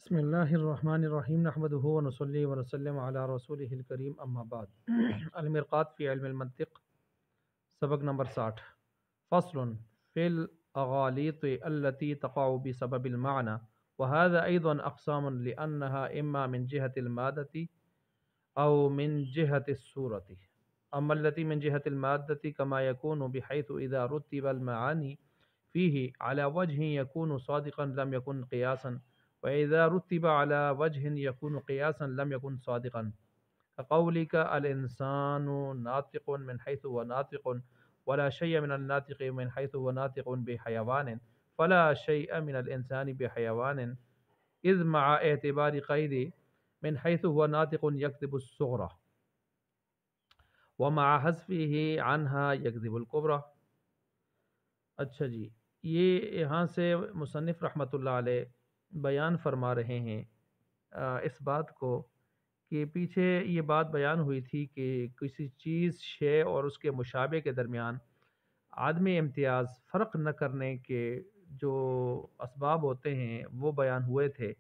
بسم اللہ الرحمن الرحیم نحمدہ و نصلی و نسلم علی رسولہ الکریم اما بعد المرقات فی علم المنطق سبق نمبر 60 فصل فی الاغالیط التي تقع بسبب المعنى وهذا ايضا اقسام لانها اما من جهة المادة او من جهة الصورة اما التي من جهة المادة كما يكون بحيث اذا رتب المعاني فيه على وجه يكون صادقا لم يكن قياسا وإذا رتب على وجه يكون قياسا لم يكن صادقا كقولك الإنسان ناطق من حيث هو ناطق ولا شيء من الناطق من حيث هو ناطق بحيوان فلا شيء من الإنسان بحيوان إذ مع اعتبار قيد من حيث هو ناطق يكذب الصغرى ومع حذفه عنها يكذب الكبرى. اچھا جی، یہ یہاں سے مصنف رحمۃ اللہ علیہ بیان فرما رہے ہیں اس بات کو کہ پیچھے یہ بات بیان ہوئی تھی کہ کسی چیز شے اور اس کے مشابہ کے درمیان عدم امتیاز فرق نہ کرنے کے جو اسباب ہوتے ہیں وہ بیان ہوئے تھے،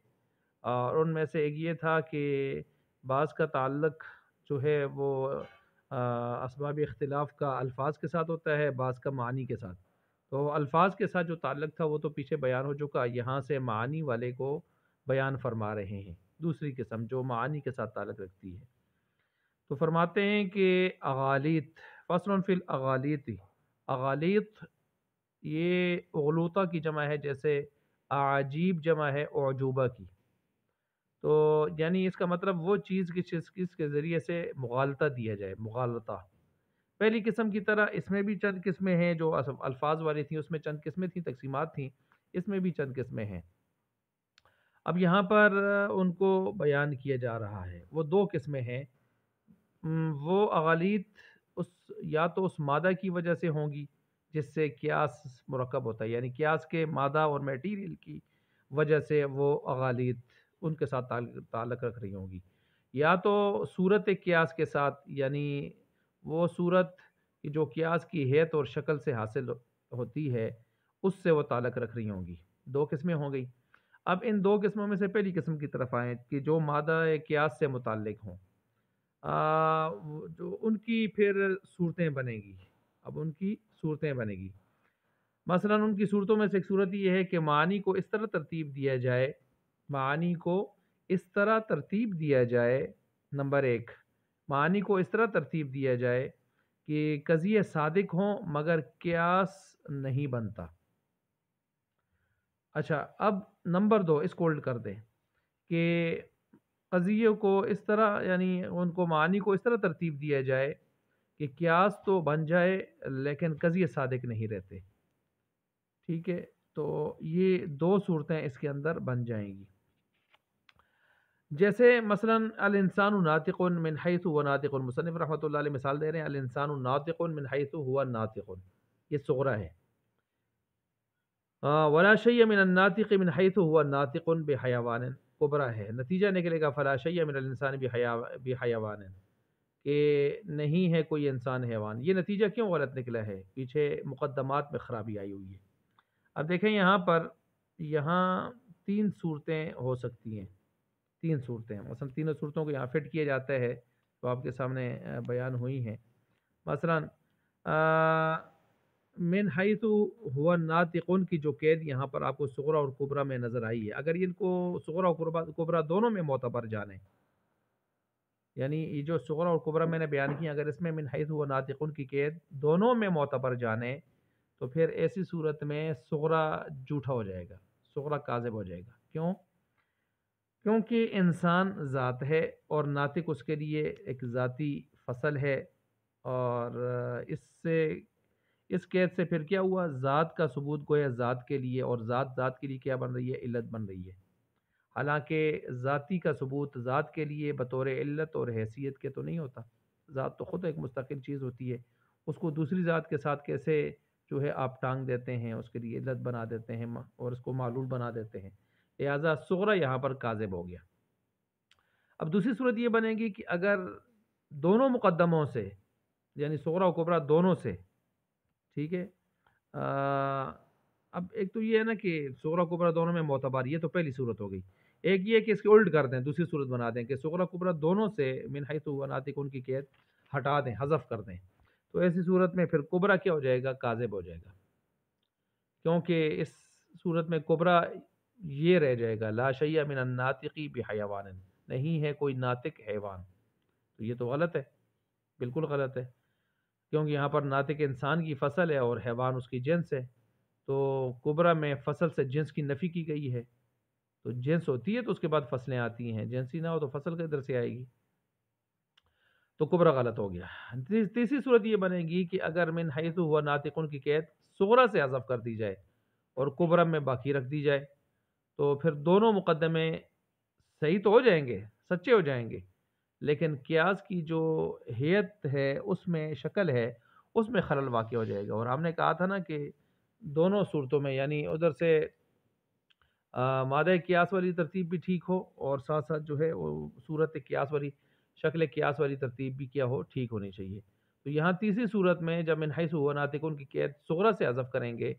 اور ان میں سے ایک یہ تھا کہ بعض کا تعلق جو ہے وہ اسباب اختلاف کا الفاظ کے ساتھ ہوتا ہے، بعض کا معنی کے ساتھ. تو الفاظ کے ساتھ جو تعلق تھا وہ تو پیچھے بیان ہو چکا، یہاں سے معانی والے کو بیان فرما رہے ہیں، دوسری قسم جو معانی کے ساتھ تعلق رکھتی ہے. تو فرماتے ہیں کہ اغالیط، فصل فی الاغالیط، اغالیط یہ اغلوطہ کی جمع ہے، جیسے عجیب جمع ہے اعجوبہ کی. تو یعنی اس کا مطلب وہ چیز کس کے ذریعے سے مغالطہ دیا جائے، مغالطہ. پہلی قسم کی طرح اس میں بھی چند قسمیں ہیں، جو الفاظ والی تھیں اس میں چند قسمیں تھیں، تقسیمات تھیں، اس میں بھی چند قسمیں ہیں. اب یہاں پر ان کو بیان کیا جا رہا ہے. وہ دو قسمیں ہیں. وہ اغالیط یا تو اس مادہ کی وجہ سے ہوں گی جس سے قیاس مرکب ہوتا ہے، یعنی قیاس کے مادہ اور میٹیریل کی وجہ سے وہ اغالیط ان کے ساتھ تعلق رکھ رہی ہوں گی، یا تو صورت قیاس کے ساتھ، یعنی وہ صورت جو قیاس کی حیت اور شکل سے حاصل ہوتی ہے اس سے وہ تعلق رکھ رہی ہوں گی. دو قسمیں ہوں گئی. اب ان دو قسموں میں سے پہلی قسم کی طرف آئیں کہ جو مادہ قیاس سے متعلق ہوں، جو ان کی پھر صورتیں بنے گی. اب ان کی صورتیں بنے گی، مثلا ان کی صورتوں میں سے ایک صورت یہ ہے کہ معانی کو اس طرح ترتیب دیا جائے، معانی کو اس طرح ترتیب دیا جائے. نمبر ایک، معانی کو اس طرح ترتیب دیا جائے کہ قضیے صادق ہوں مگر قیاس نہیں بنتا. اچھا، اب نمبر دو اس کو الٹ کر دیں کہ قضیے کو اس طرح، یعنی ان کو معانی کو اس طرح ترتیب دیا جائے کہ قیاس تو بن جائے لیکن قضیے صادق نہیں رہتے. ٹھیک ہے، تو یہ دو صورتیں اس کے اندر بن جائیں گی. جیسے مثلا الانسان ناطق من حیث هو ناطق، مصنف رحمۃ اللہ علیہ مثال دے رہے ہیں الانسان ناطق من حیث هو ناطق، یہ صغرا ہے. ولا شیء من الناطق من حیث هو ناطق بحیوان، کبرا ہے. نتیجہ نکلے گا فلا شیء من الانسان بحیوان، کہ نہیں ہے کوئی انسان حیوان. یہ نتیجہ کیوں غلط نکلا ہے؟ پیچھے مقدمات میں خرابی آئی ہوئی ہے. اب دیکھیں یہاں پر، یہاں تین صورتیں ہو سکتی ہیں، تین صورتیں، مثلا تینوں صورتوں کو یہاں فٹ کیا جاتا ہے تو آپ کے سامنے بیان ہوئی ہیں. مثلا من حیث ہوا ناطقن کی جو قید یہاں پر آپ کو صغرا اور کبرا میں نظر آئی ہے، اگر ان کو صغرا اور کبرا دونوں میں معتبر جانیں، یعنی یہ جو صغرا اور کبرا میں نے بیان کی، اگر اس میں من حیث ہوا ناطقن کی قید دونوں میں معتبر جانیں تو پھر ایسی صورت میں صغرا جھوٹا ہو جائے گا، صغرا کاذب ہو جائے گا. کیوں؟ کیونکہ انسان ذات ہے اور ناطق اس کے لیے ایک ذاتی فصل ہے، اور اس قید سے پھر کیا ہوا؟ ذات کا ثبوت گویا ذات کے لیے، اور ذات کے لیے کیا بن رہی ہے؟ علت بن رہی ہے. حالانکہ ذاتی کا ثبوت ذات کے لیے بطور علت اور حیثیت کے تو نہیں ہوتا. ذات تو خود ایک مستقل چیز ہوتی ہے، اس کو دوسری ذات کے ساتھ کیسے جو ہے آپ ٹانگ دیتے ہیں، اس کے لیے علت بنا دیتے ہیں اور اس کو معلول بنا دیتے ہیں. لہٰذا صغرا یہاں پر کاذب ہو گیا. اب دوسری صورت یہ بنے گی کہ اگر دونوں مقدموں سے، یعنی صغرا و کبرا دونوں سے، ٹھیک ہے، اب ایک تو یہ ہے نا کہ صغرا و کبرا دونوں میں معتبر، یہ تو پہلی صورت ہو گئی. ایک یہ کہ اس کے الٹ کر دیں، دوسری صورت بنا دیں کہ صغرا کبرا دونوں سے من حیث ہوا ناطقن کی قید ہٹا دیں، حذف کر دیں، تو ایسی صورت میں پھر کبرا کیا ہو جائے گا؟ کاذب ہو جائے گا، کیونکہ اس صورت میں کبرا یہ رہ جائے گا لا شیء من الناطقی بحیوان، نہیں ہے کوئی ناطق حیوان، تو یہ تو غلط ہے، بالکل غلط ہے، کیونکہ یہاں پر ناطق انسان کی فصل ہے اور حیوان اس کی جنس ہے، تو کبرا میں فصل سے جنس کی نفی کی گئی ہے، تو جنس ہوتی ہے تو اس کے بعد فصلیں آتی ہیں، جنسی نہ ہو تو فصل کدھر سے آئے گی؟ تو کبرا غلط ہو گیا۔ تیسری صورت یہ بنے گی کہ اگر من حیث ہوا ناطقن کی قید صغرا سے حذف کر دی جائے اور کبرا میں باقی رکھ دی جائے، تو پھر دونوں مقدمے صحیح تو ہو جائیں گے، سچے ہو جائیں گے، لیکن قیاس کی جو ہیت ہے، اس میں شکل ہے، اس میں خلل واقع ہو جائے گا۔ اور ہم نے کہا تھا نا کہ دونوں صورتوں میں، یعنی ادھر سے مادہ قیاس والی ترتیب بھی ٹھیک ہو اور ساتھ ساتھ جو ہے وہ صورت قیاس والی شکل قیاس والی ترتیب بھی کیا ہو، ٹھیک ہونی چاہیے۔ تو یہاں تیسری صورت میں جب من حیث ہوا ناطقن کی قید صغرا سے حذف کریں گے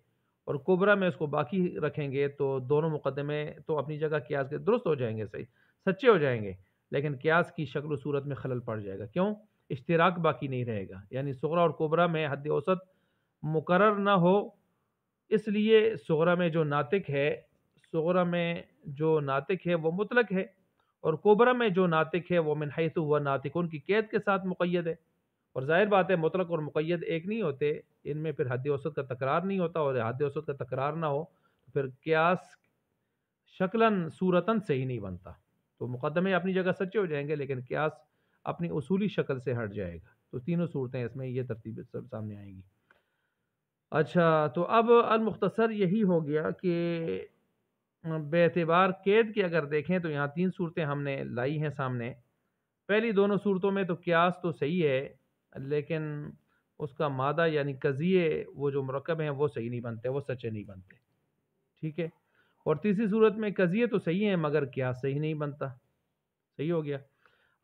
اور کبرا میں اس کو باقی رکھیں گے، تو دونوں مقدمے تو اپنی جگہ قیاس کے درست ہو جائیں گے، صحیح سچے ہو جائیں گے، لیکن قیاس کی شکل و صورت میں خلل پڑ جائے گا۔ کیوں؟ اشتراک باقی نہیں رہے گا، یعنی صغرا اور کبرا میں حد اوسط مقرر نہ ہو، اس لیے صغرا میں جو ناطق ہے، صغرا میں جو ناطق ہے وہ مطلق ہے، اور کبرا میں جو ناطق ہے وہ من حیث ہوا ناطقن کی قید کے ساتھ مقید ہے، اور ظاہر بات ہے مطلق اور مقید ایک نہیں ہوتے، ان میں پھر حد اوسط کا تکرار نہیں ہوتا، اور حد اوسط کا تکرار نہ ہو تو پھر قیاس شکلاً صورتاً صحیح نہیں بنتا، تو مقدمے اپنی جگہ سچے ہو جائیں گے لیکن قیاس اپنی اصولی شکل سے ہٹ جائے گا، تو تینوں صورتیں اس میں یہ ترتیب سب سامنے آئیں گی۔ اچھا، تو اب المختصر یہی ہو گیا کہ بے اعتبار قید کے اگر دیکھیں تو یہاں تین صورتیں ہم نے لائی ہیں سامنے۔ پہلی دونوں صورتوں میں تو قیاس تو صحیح ہے، لیکن اس کا مادہ یعنی قضیے وہ جو مرکب ہیں وہ صحیح نہیں بنتے، وہ سچے نہیں بنتے، ٹھیک ہے۔ اور تیسری صورت میں قضیے تو صحیح ہیں مگر قیاس صحیح نہیں بنتا، صحیح ہو گیا۔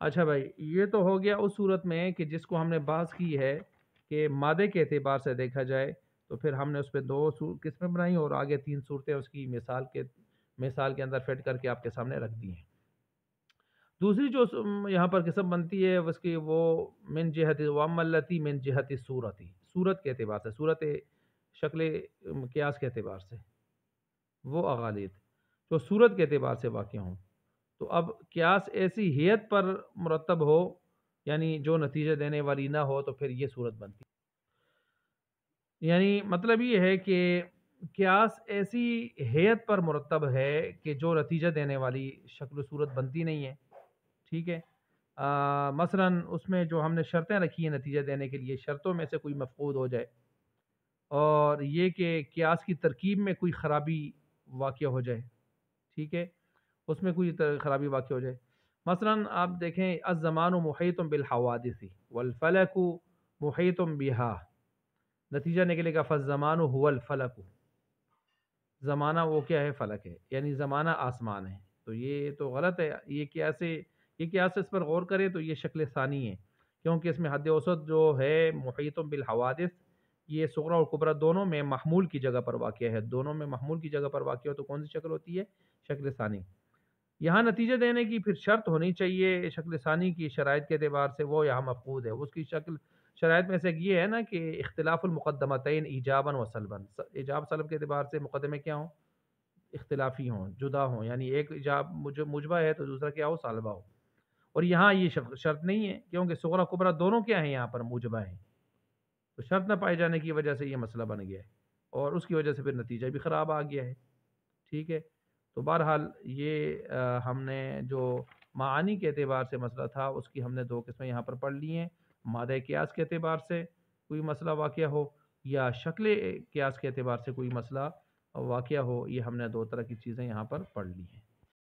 اچھا بھائی، یہ تو ہو گیا اس صورت میں کہ جس کو ہم نے بحث کی ہے کہ مادے کے اعتبار سے دیکھا جائے، تو پھر ہم نے اس پہ دو قسمیں بنائیں اور آگے تین صورتیں اس کی مثال کے اندر فٹ کر کے آپ کے سامنے رکھ دی ہیں۔ دوسری جو یہاں پر قسم بنتی ہے اس کی، وہ من جہت واملتی من جہت صورتی، صورت کے اعتبار سے، صورت شکل قیاس کے اعتبار سے، وہ اغالید جو صورت کے اعتبار سے واقع ہوں، تو اب قیاس ایسی ہیت پر مرتب ہو، یعنی جو نتیجہ دینے والی نہ ہو، تو پھر یہ صورت بنتی ہے۔ یعنی مطلب یہ ہے کہ قیاس ایسی ہیت پر مرتب ہے کہ جو نتیجہ دینے والی شکل و صورت بنتی نہیں ہے، ٹھیک ہے۔ مثلاً اس میں جو ہم نے شرطیں رکھی ہیں نتیجہ دینے کے لیے، شرطوں میں سے کوئی مفقود ہو جائے، اور یہ کہ قیاس کی ترکیب میں کوئی خرابی واقع ہو جائے، ٹھیک ہے، اس میں کوئی خرابی واقع ہو جائے۔ مثلاً آپ دیکھیں الزمان محیط بالحوادث والفلک محیط بها، نتیجہ نکلے گا فالزمان هو الفلک، زمانہ وہ کیا ہے؟ فلک ہے، یعنی زمانہ آسمان ہے، تو یہ تو غلط ہے، یہ قیاس اس پر غور کرے تو یہ شکل ثانی ہے، کیونکہ اس میں حد اوسط جو ہے محیط بالحوادث، یہ صغرا اور کبرا دونوں میں محمول کی جگہ پر واقع ہے، دونوں میں محمول کی جگہ پر واقع ہو تو کون سی شکل ہوتی ہے؟ شکل ثانی۔ یہاں نتیجہ دینے کی پھر شرط ہونی چاہیے شکل ثانی کی شرائط کے اعتبار سے، وہ یہاں مفقود ہے، اس کی شرائط میں سے ایک یہ ہے نا کہ اختلاف المقدمتین ایجابا و سلبا، ایجاب سلب کے اعتبار سے مقدمے کیا ہوں؟ اختلافی ہوں، جدا ہوں، یعنی ایک ایجاب مجبہ ہے تو دوسرا کیا ہو؟ سالبہ ہو، اور یہاں یہ شرط نہیں ہے، کیونکہ صغرا کبرا دونوں کیا ہیں؟ یہاں پر موجبہ ہیں، تو شرط نہ پائے جانے کی وجہ سے یہ مسئلہ بن گیا ہے، اور اس کی وجہ سے پھر نتیجہ بھی خراب آ گیا ہے، ٹھیک ہے۔ تو بہرحال یہ ہم نے جو معانی کے اعتبار سے مسئلہ تھا اس کی ہم نے دو قسمیں یہاں پر پڑھ لی ہیں، مادہ قیاس کے اعتبار سے کوئی مسئلہ واقع ہو یا شکل قیاس کے اعتبار سے کوئی مسئلہ واقع ہو، یہ ہم نے دو طرح کی چیزیں یہاں پر پڑھ لی ہیں۔